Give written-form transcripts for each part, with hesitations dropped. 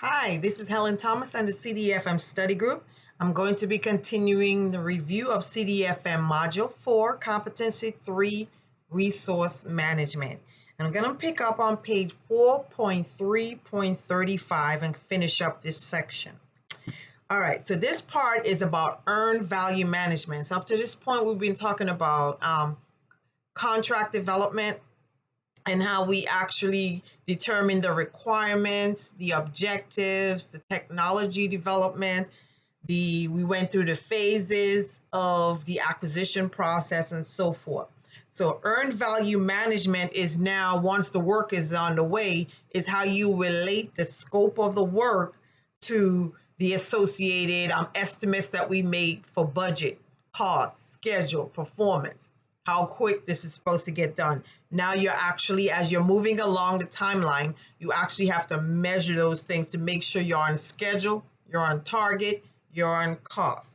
Hi, this is Helen Thomas and the CDFM study group. I'm going to be continuing the review of CDFM Module 4, Competency 3, Resource Management. And I'm going to pick up on page 4.3.35 and finish up this section. All right, so this part is about earned value management. So up to this point, we've been talking about contract development, and how we actually determine the requirements, the objectives, the technology development. We went through the phases of the acquisition process and so forth. So earned value management is now, once the work is on the way, is how you relate the scope of the work to the associated estimates that we made for budget, cost, schedule, performance, how quick this is supposed to get done. Now you're actually, as you're moving along the timeline, you actually have to measure those things to make sure you're on schedule, you're on target, you're on cost.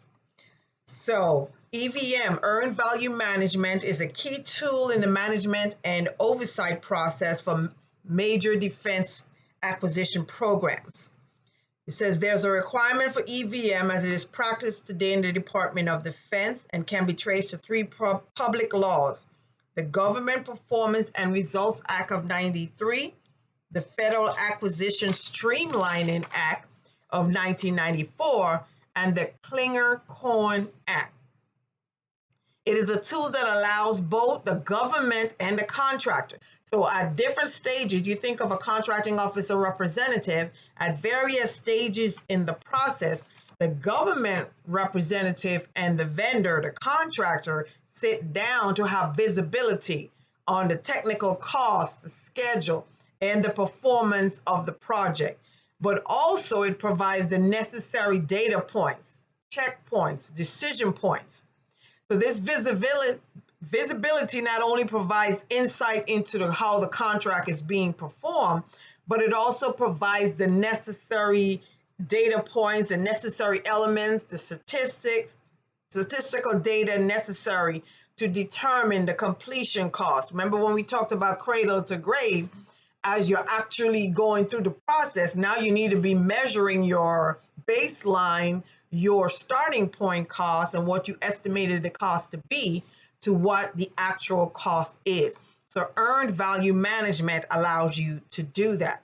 So EVM, Earned Value Management, is a key tool in the management and oversight process for major defense acquisition programs. It says there's a requirement for EVM as it is practiced today in the Department of Defense and can be traced to three public laws: the Government Performance and Results Act of '93, the Federal Acquisition Streamlining Act of 1994, and the Klinger-Korn Act. It is a tool that allows both the government and the contractor. So at different stages, you think of a contracting officer representative, at various stages in the process, the government representative and the vendor, the contractor, sit down to have visibility on the technical costs, the schedule, and the performance of the project. But also it provides the necessary data points, checkpoints, decision points. So this visibility not only provides insight into how the contract is being performed, but it also provides the necessary data points and necessary elements, the statistical data necessary to determine the completion cost. Remember when we talked about cradle to grave, as you're actually going through the process, now you need to be measuring your baseline, your starting point cost, and what you estimated the cost to be to what the actual cost is. So earned value management allows you to do that.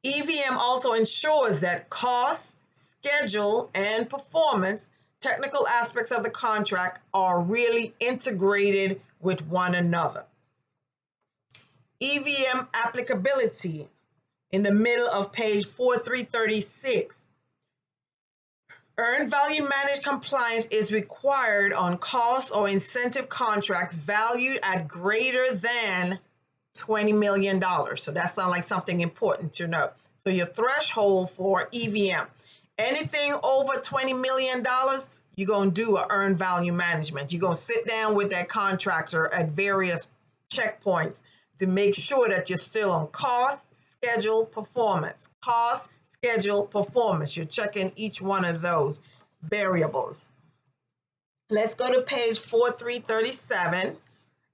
EVM also ensures that cost, schedule, and performance, technical aspects of the contract, are really integrated with one another. Evm Applicability in the middle of page 4336. Earned value managed compliance is required on cost or incentive contracts valued at greater than $20 million. So that sounds like something important to know. So your threshold for EVM, anything over $20 million, you're going to do an earned value management. You're going to sit down with that contractor at various checkpoints to make sure that you're still on cost, schedule, performance. Cost, schedule, performance. You're checking each one of those variables. Let's go to page 4337.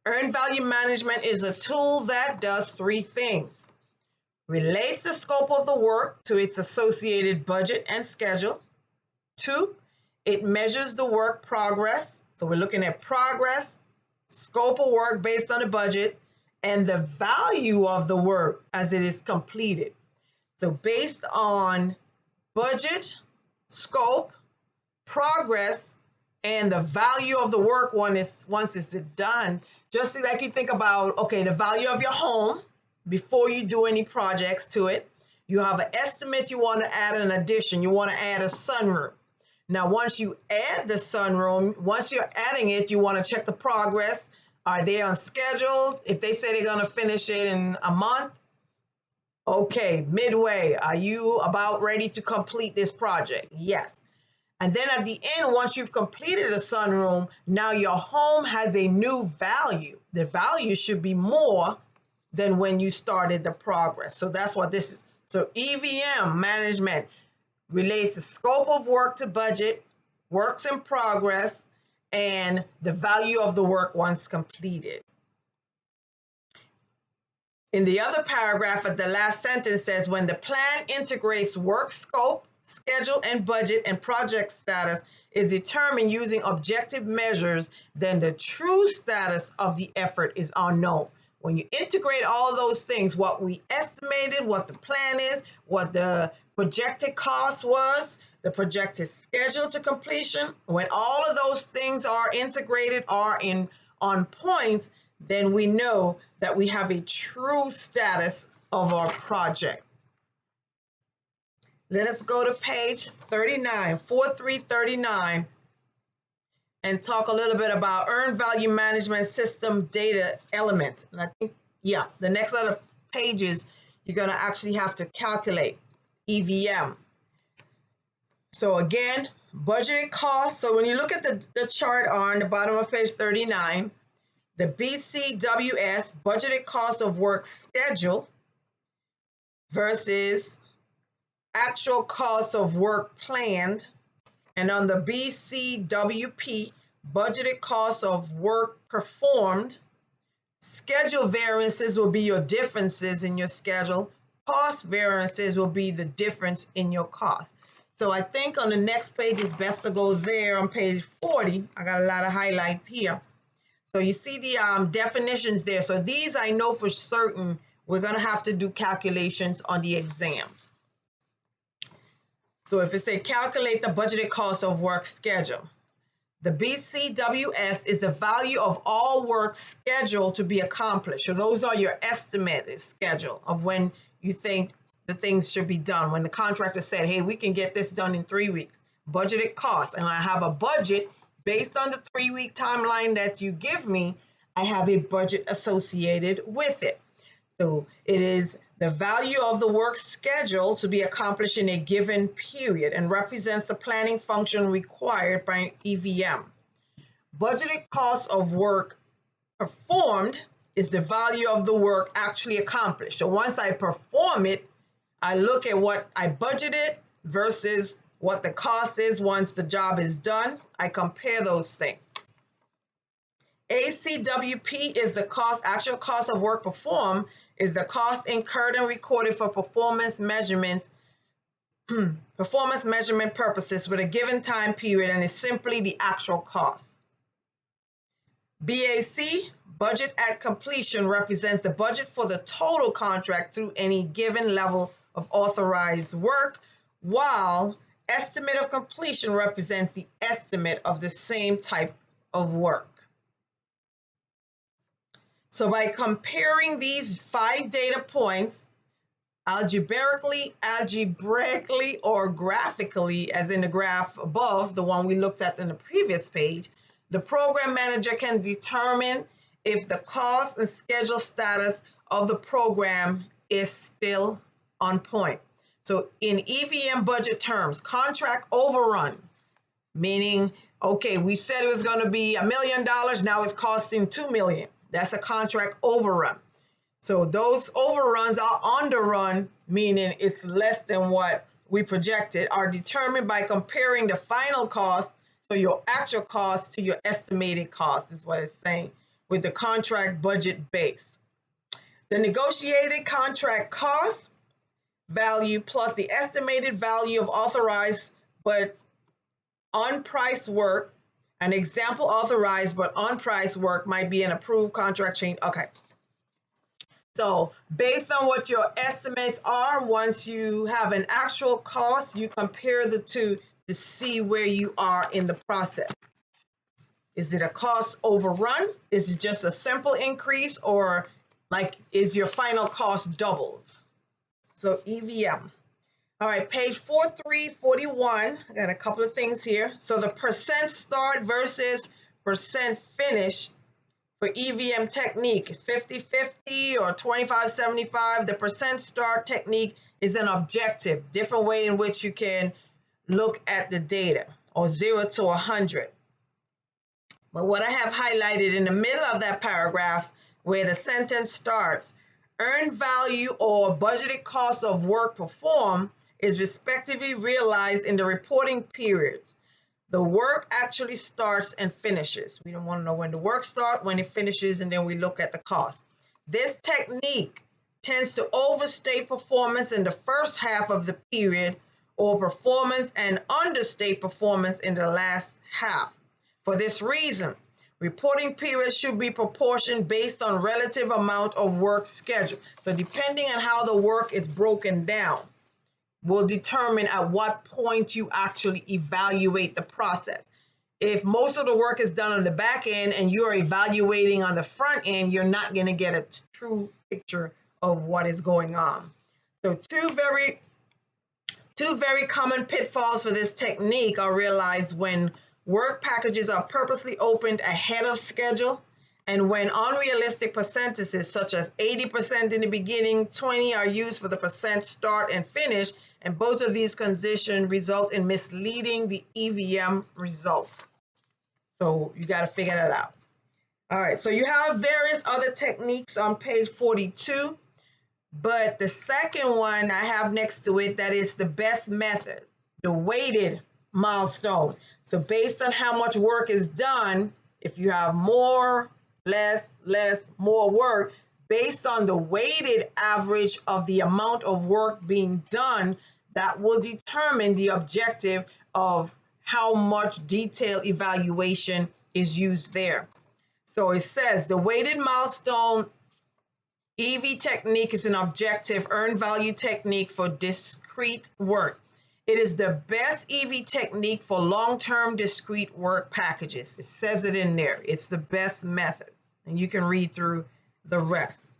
Earned value management is a tool that does three things: relates the scope of the work to its associated budget and schedule. 2, it measures the work progress. So we're looking at progress, scope of work based on the budget, and the value of the work as it is completed. So based on budget, scope, progress, and the value of the work once it's done, just like you think about, okay, the value of your home before you do any projects to it. You have an estimate, you want to add an addition, you want to add a sunroom. Now, once you add the sunroom, once you're adding it, you want to check the progress. Are they on schedule? If they say they're going to finish it in a month, okay, midway, are you about ready to complete this project? Yes. And then at the end, once you've completed a sunroom, now your home has a new value. The value should be more than when you started the progress. So that's what this is. So EVM management relates the scope of work to budget, works in progress, and the value of the work once completed. In the other paragraph at the last sentence says, when the plan integrates work scope, schedule, and budget and project status is determined using objective measures, then the true status of the effort is unknown. When you integrate all those things, what we estimated, what the plan is, what the projected cost was, the projected schedule to completion, when all of those things are integrated, are on point, then we know that we have a true status of our project. Let us go to page 39, 4339, and talk a little bit about earned value management system data elements. And I think, yeah, the next lot of pages, you're going to actually have to calculate EVM. So again, budgeted costs. So when you look at the chart on the bottom of page 39, the BCWS, budgeted cost of work schedule, versus actual cost of work planned. And on the BCWP, budgeted cost of work performed, schedule variances will be your differences in your schedule. Cost variances will be the difference in your cost. So I think on the next page, it's best to go there on page 40. I got a lot of highlights here. So you see the definitions there. So these I know for certain we're going to have to do calculations on the exam. So if it say calculate the budgeted cost of work schedule, the BCWS is the value of all work scheduled to be accomplished. So those are your estimated schedule of when you think the things should be done. When the contractor said, hey, we can get this done in 3 weeks, budgeted cost, and I have a budget based on the 3-week timeline that you give me, I have a budget associated with it. So it is the value of the work schedule to be accomplished in a given period and represents the planning function required by EVM. Budgeted cost of work performed is the value of the work actually accomplished. So once I perform it, I look at what I budgeted versus what the cost is once the job is done. I compare those things. ACWP is the actual cost of work performed, is the cost incurred and recorded for performance measurement purposes with a given time period, and is simply the actual cost. BAC, budget at completion, represents the budget for the total contract through any given level of authorized work, while estimate of completion represents the estimate of the same type of work. So by comparing these 5 data points, algebraically, or graphically, as in the graph above, the one we looked at in the previous page, the program manager can determine if the cost and schedule status of the program is still on point. So in EVM budget terms, contract overrun, meaning, okay, we said it was going to be $1 million, now it's costing $2 million. That's a contract overrun. So those overruns are underrun, meaning it's less than what we projected, are determined by comparing the final cost, so your actual cost, to your estimated cost is what it's saying, with the contract budget base. The negotiated contract cost value plus the estimated value of authorized but unpriced work. An example, authorized but unpriced work might be an approved contract change. Okay. So based on what your estimates are, once you have an actual cost, you compare the two to see where you are in the process. Is it a cost overrun? Is it just a simple increase, or like is your final cost doubled? So EVM. All right, page 4341. I got a couple of things here. So the percent start versus percent finish for EVM technique, 50-50 or 25-75. The percent start technique is an objective, different way in which you can look at the data, or 0 to 100. But what I have highlighted in the middle of that paragraph, where the sentence starts, earned value or budgeted cost of work performed is respectively realized in the reporting periods. The work actually starts and finishes. We don't want to know when the work starts, when it finishes, and then we look at the cost. This technique tends to overstate performance in the first half of the period or performance and understate performance in the last half. For this reason, reporting periods should be proportioned based on relative amount of work scheduled. So depending on how the work is broken down will determine at what point you actually evaluate the process. If most of the work is done on the back end and you're evaluating on the front end, you're not going to get a true picture of what is going on. So two very common pitfalls for this technique are realized when work packages are purposely opened ahead of schedule and when unrealistic percentages such as 80% in the beginning, 20 are used for the percent start and finish, and both of these conditions result in misleading the EVM results. So you got to figure that out. All right, so you have various other techniques on page 42, but the second one I have next to it, that is the best method, the weighted milestone. So based on how much work is done, if you have more, less, more work, based on the weighted average of the amount of work being done, that will determine the objective of how much detailed evaluation is used there. So it says the weighted milestone EV technique is an objective earned value technique for discrete work. It is the best EV technique for long-term discrete work packages. It says it in there. It's the best method. And you can read through the rest.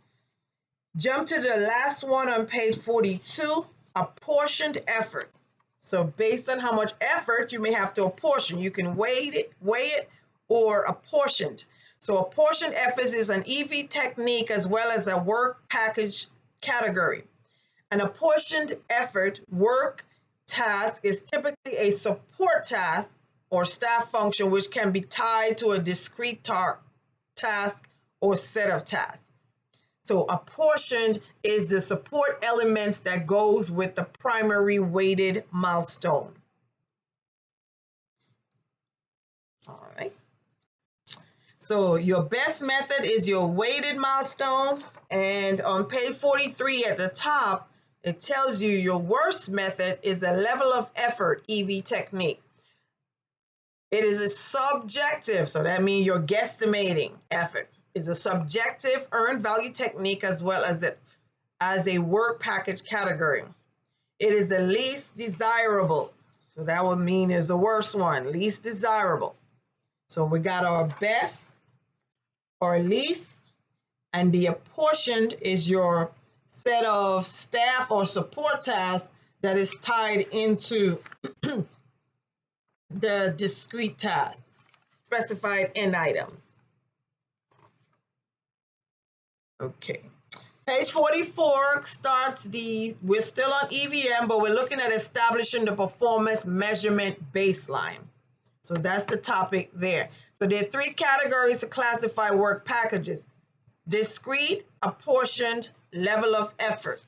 Jump to the last one on page 42, apportioned effort. So based on how much effort you may have to apportion, you can weigh it, or apportioned. So apportioned effort is an EV technique as well as a work package category. An apportioned effort work task is typically a support task or staff function which can be tied to a discrete task or set of tasks. So apportioned is the support elements that goes with the primary weighted milestone. All right. So your best method is your weighted milestone. And on page 43 at the top, it tells you your worst method is the level of effort EV technique. It is a subjective, so that means you're guesstimating effort. It's a subjective earned value technique as well as a work package category. It is the least desirable. So that would mean is the worst one, least desirable. So we got our best or least, and the apportioned is your set of staff or support tasks that is tied into the discrete task, specified end items. Okay. Page 44 starts we're still on EVM, but we're looking at establishing the performance measurement baseline. So that's the topic there. So there are three categories to classify work packages: discrete, apportioned, level of effort.